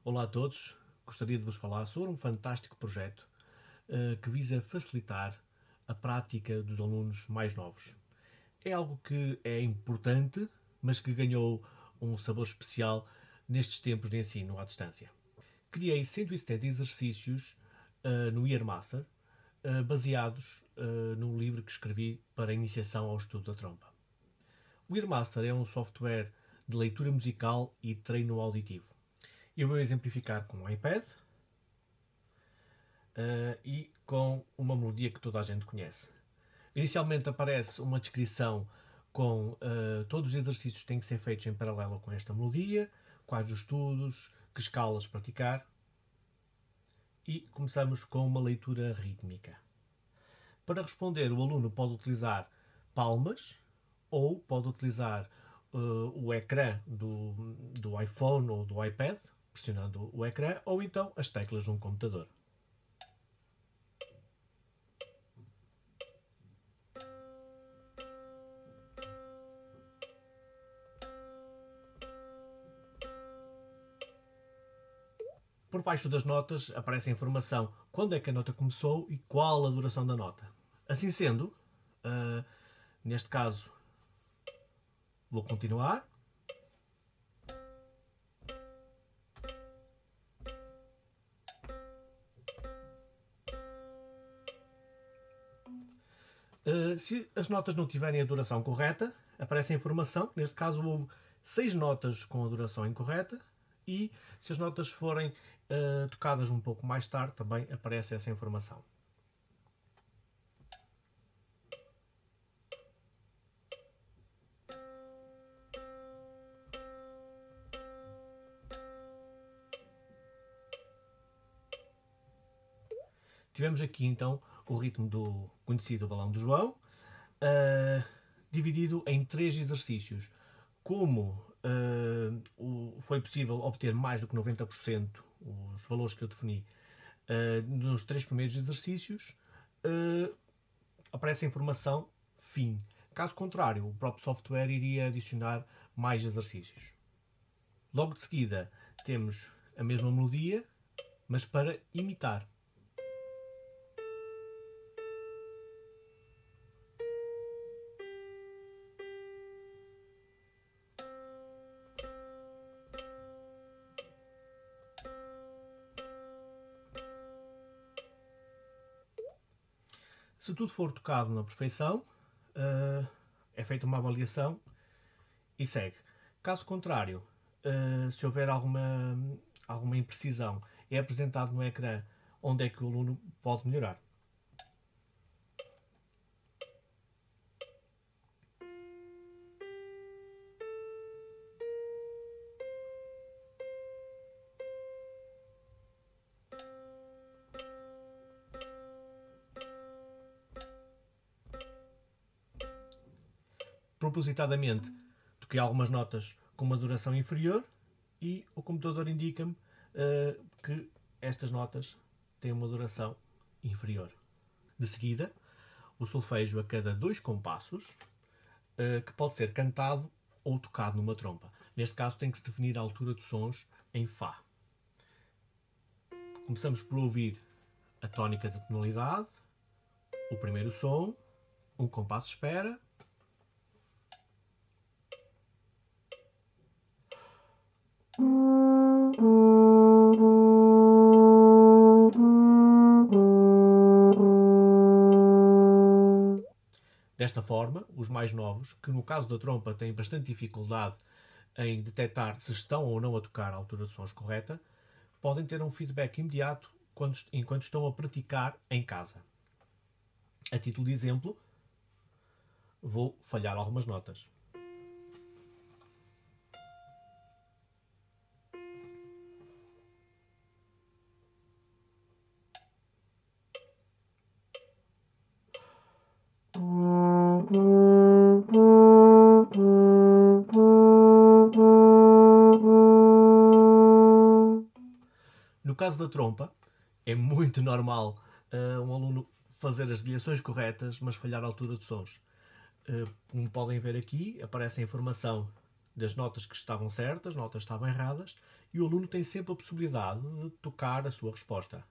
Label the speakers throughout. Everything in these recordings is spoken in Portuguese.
Speaker 1: Olá a todos, gostaria de vos falar sobre um fantástico projeto que visa facilitar a prática dos alunos mais novos. É algo que é importante, mas que ganhou um sabor especial nestes tempos de ensino à distância. Criei 170 exercícios no Yearmaster, baseados num livro que escrevi para a iniciação ao estudo da trompa. O Earmaster é um software de leitura musical e treino auditivo. Eu vou exemplificar com um iPad e com uma melodia que toda a gente conhece. Inicialmente aparece uma descrição com todos os exercícios que têm que ser feitos em paralelo com esta melodia, quais os estudos, que escalas praticar. E começamos com uma leitura rítmica. Para responder, o aluno pode utilizar palmas ou pode utilizar o ecrã do iPhone ou do iPad, pressionando o ecrã, ou então as teclas de um computador. Por baixo das notas aparece a informação quando é que a nota começou e qual a duração da nota. Assim sendo, neste caso, vou continuar. Se as notas não tiverem a duração correta, aparece a informação. Neste caso, houve 6 notas com a duração incorreta. E se as notas forem tocadas um pouco mais tarde, também aparece essa informação. Tivemos aqui então o ritmo do conhecido balão do João, dividido em 3 exercícios. Como foi possível obter mais do que 90% os valores que eu defini nos 3 primeiros exercícios, aparece a informação fim. Caso contrário, o próprio software iria adicionar mais exercícios. Logo de seguida temos a mesma melodia, mas para imitar. Se tudo for tocado na perfeição, é feita uma avaliação e segue. Caso contrário, se houver alguma imprecisão, é apresentado no ecrã onde é que o aluno pode melhorar. Propositadamente, toquei algumas notas com uma duração inferior e o computador indica-me que estas notas têm uma duração inferior. De seguida, o solfejo a cada 2 compassos, que pode ser cantado ou tocado numa trompa. Neste caso, tem que se definir a altura de sons em Fá. Começamos por ouvir a tónica de tonalidade, o primeiro som, um compasso de espera. Desta forma, os mais novos, que no caso da trompa têm bastante dificuldade em detectar se estão ou não a tocar a altura de sons correta, podem ter um feedback imediato enquanto estão a praticar em casa. A título de exemplo, vou falhar algumas notas. No caso da trompa, é muito normal um aluno fazer as direções corretas, mas falhar a altura de sons. Como podem ver aqui, aparece a informação das notas que estavam certas, notas que estavam erradas, e o aluno tem sempre a possibilidade de tocar a sua resposta.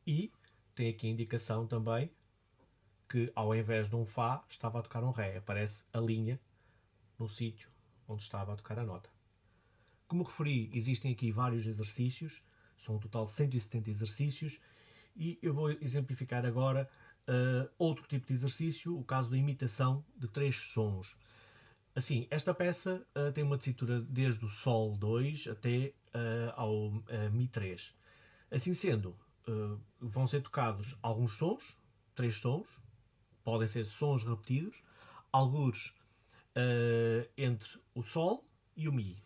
Speaker 1: E tem aqui a indicação também que, ao invés de um Fá, estava a tocar um Ré. Aparece a linha no sítio onde estava a tocar a nota. Como referi, existem aqui vários exercícios, são um total de 170 exercícios, e eu vou exemplificar agora outro tipo de exercício, o caso da imitação de 3 sons. Assim, esta peça tem uma tessitura desde o Sol 2 até ao Mi 3. Assim sendo, vão ser tocados alguns sons, 3 sons, podem ser sons repetidos, alguns entre o Sol e o Mi.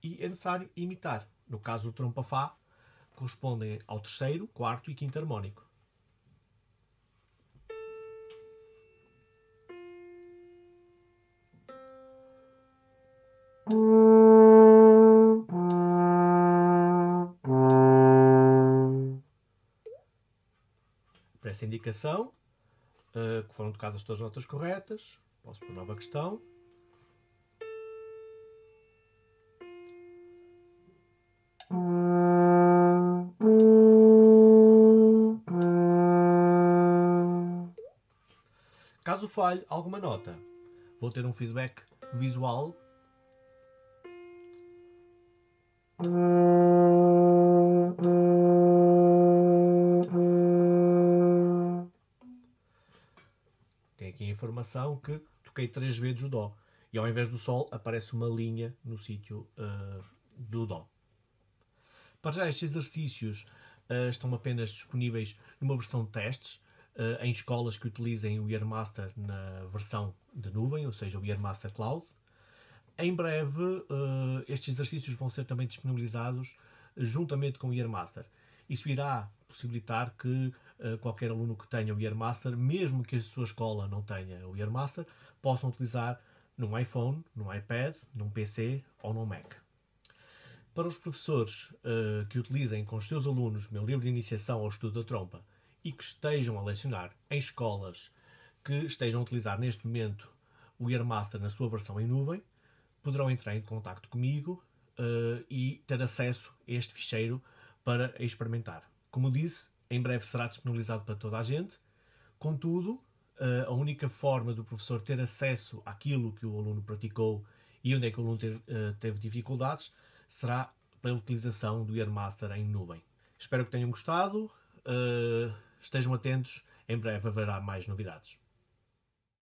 Speaker 1: E é necessário imitar. No caso do trompa Fá, correspondem ao terceiro, quarto e quinto harmónico. Para essa indicação, que foram tocadas todas as notas corretas, posso pôr nova questão. Caso falhe alguma nota, vou ter um feedback visual. Tem aqui a informação que toquei 3 vezes o Dó. E ao invés do Sol aparece uma linha no sítio do Dó. Para já estes exercícios estão apenas disponíveis numa versão de testes em escolas que utilizem o Earmaster na versão de nuvem, ou seja, o Earmaster Cloud. Em breve estes exercícios vão ser também disponibilizados juntamente com o Earmaster. Isso irá possibilitar que qualquer aluno que tenha o Earmaster, mesmo que a sua escola não tenha o Earmaster, possam utilizar num iPhone, num iPad, num PC ou num Mac. Para os professores que utilizem com os seus alunos o meu livro de iniciação ao estudo da trompa e que estejam a lecionar em escolas que estejam a utilizar neste momento o Earmaster na sua versão em nuvem, poderão entrar em contato comigo e ter acesso a este ficheiro para experimentar. Como disse, em breve será disponibilizado para toda a gente. Contudo, a única forma do professor ter acesso àquilo que o aluno praticou e onde é que o aluno teve dificuldades será pela utilização do Earmaster em nuvem. Espero que tenham gostado. Estejam atentos, em breve haverá mais novidades.